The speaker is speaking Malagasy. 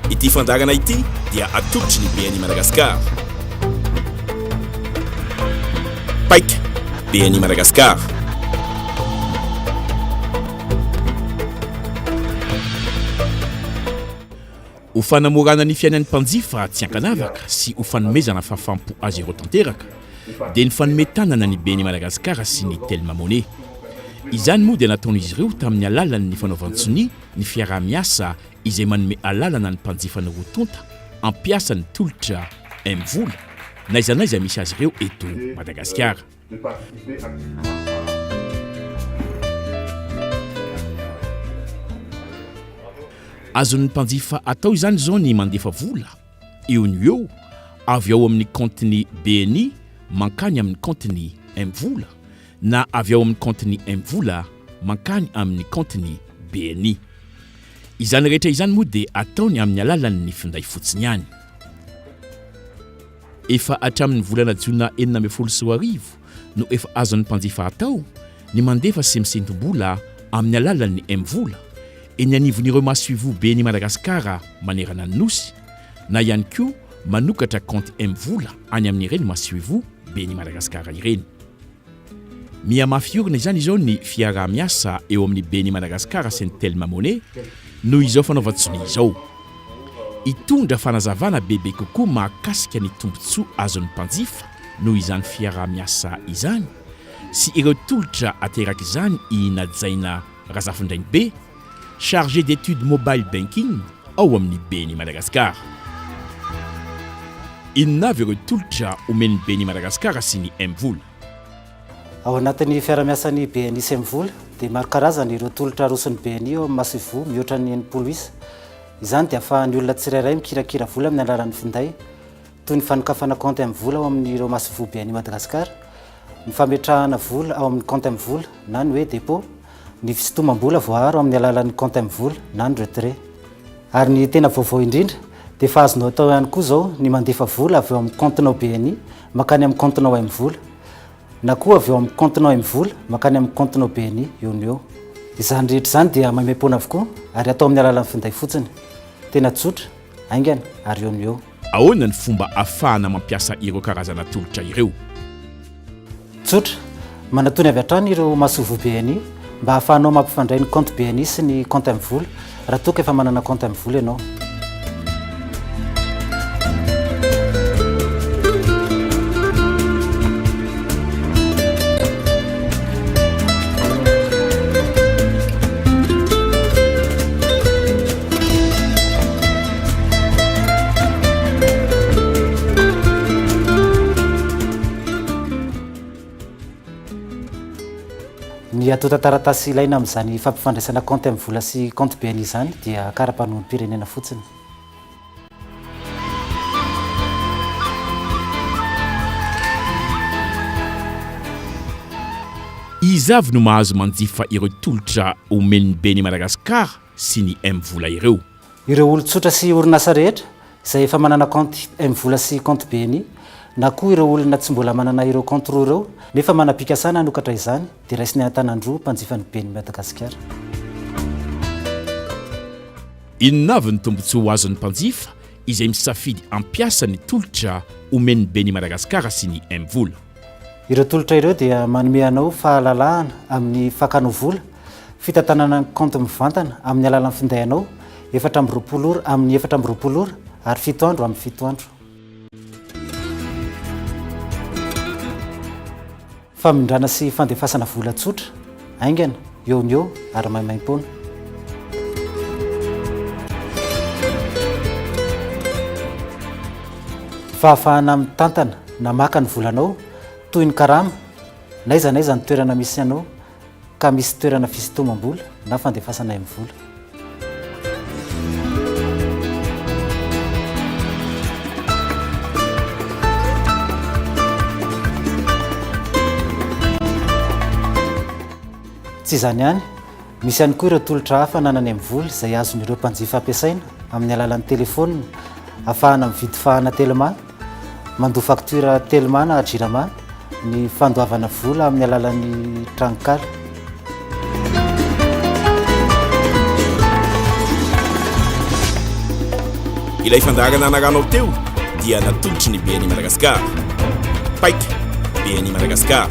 Ity fandarana ity dia atolotry ny BNI Madagascar. Paika, BNI Madagascar. Ho fanamorana ny fiainan'ny mpanjifa tsy ankanavaka sy ho fanomezana fahafampo azy ireo tanteraka dia ny fanometanana ny BNI Madagascar sy ny Telma Money. Izany moa dia nataon'izy ireo tamin'ny alalan'ny fanaovan-tsony ny fiaraha-miasa izay manome alalana ny mpanjifa ny rotonta ampiasa ny tolotra M-vola na iza misy azy ireo eto Madagasikara. Azon'ny mpanjifa atao izany zao ny mandefa vola eo ny eo avy ao amin'ny compte-ny BNI mankany amin'ny compte-ny M-vola na avy ao amin'ny compte-ny M-vola mankany amin'ny compte-ny BNI. Izany rehetra izany moa dia ataony amin'ny alalan'ny finday fotsiny ihany. Efa hatramin'ny volana Jona 2024 no efa azon'ny mpanjifa atao ny mandefa semisentom-bola amin'ny alalan'ny M-vola eny anivon'ireo mahasoivo BNI Madagascar manerana ny nosy na ihany koa manokatra compte M-vola any amin'ireny mahasoivo BNI Madagascar ireny. Miamafiorina izany izao ny fiaraha-miasa eo amin'ny BNI Madagascar sy ny Telma Money noho izao fanaovan-tsony izao. Itondra fanazavana bebe kokoa mahakasika ny tombontsoa azon'ny mpanjifa noho izany fiaraha-miasa izany sy ireo tolotra ateraka izany i Nadjaina Razafindrainy be, chargé d'études mobile banking ao amin'ny BNI Madagascar. Inona avy ireo tolotra omen'ny BNI Madagascar sy ny M-vola? Ao anatin'ny fiara-miasan'ny BNI sy M-vola dia maro karazana ireo tolotra aroson'ny BNI ao amin'ny mahasoivo mihoatra ny 80 isa. Izany dia ahafahan'ny olona tsirairay mikirakira vola amin'ny alalan'ny finday toy ny fanokafana compte M-vola ao amin'ireo mahasoivo BNI Madagascar, ny fametrahana vola ao amin'ny compte M-vola na ny hoe dépôt, ny fisintomam-bola voaharo amin'ny alalan'ny compte M-vola na ny retrait. Ary ny tena vaovao indrindra dia efa azonao atao ihany koa izao ny mandefa vola avy eo amin'ny comptenao BNI makany amin'ny comptenao M-vola na koa avy eo amin'ny comptenao M-vola makany amin'ny comptenao BNI eo ny eo. Izany rehetra izany dia maimai-pona avokoa ary atao amin'ny alalan'ny finday fotsiny. Tena tsotra, aingana ary eo ny eo. Ahoana ny fomba ahafahana mampiasa ireo karazana tolotra ireo? Tsotra, manatony avy hatrany ireo mahasoivo BNI mba ahafahanao mampifandray ny compte BNI sy ny compte M-vola raha toa ka efa manana compte M-vola ianao. Ny atota taratasy ilaina amin'izany fampifandraisana compte M-vola sy compte BNI izany dia karapanon'ny pirenena fotsiny. Iza avy no mahazo manjifa ireo tolotra omen'ny BNI Madagascar sy ny M-vola ireo? Ireo olon-tsotra sy orinasa rehetra izay efa manana compte M-vola sy compte BNI na koa ireo olona tsy mbola manana ireo compte roa ireo nefa manam-pikasana hanokatra izany dia raisiny an-tanandroa mpanjifa ny BNI Madagascar. Inona avy ny tombontsoa ho azon'ny mpanjifa izay misafidy ampiasa ny tolotra omen'ny BNI Madagascar sy ny M-vola? Ireo tolotra ireo dia manome anao fahalalahana amin'ny fakanao vola, fitantanana ny compte mivantana amin'ny alalan'ny finday anao 420 ora amin'ny 420 ora ary 7 andro amin'ny 7 andro. Famindrana sy fandefasana vola tsotra, aingana, eo ny eo ary maimai-pona. Fahafahana mitantana na maka ny volanao toy ny karama na iza ny toerana misy anao ka misy toerana fisintomam-bola na fandefasana M-vola. Tsy izany ihany, misy ihany koa ireo tolotra hafa ananany M-vola izay azon'ireo mpanjifa ampiasaina amin'ny alalan'ny telefônina ahafahana mividy fahana Telma, mandoa facture Telma na Jirama, ny fandoavana vola amin'ny alalan'ny trankala. ilay fandaharana anaranao teo dia natolotry ny BNI Madagascar. Paika BNI Madagascar.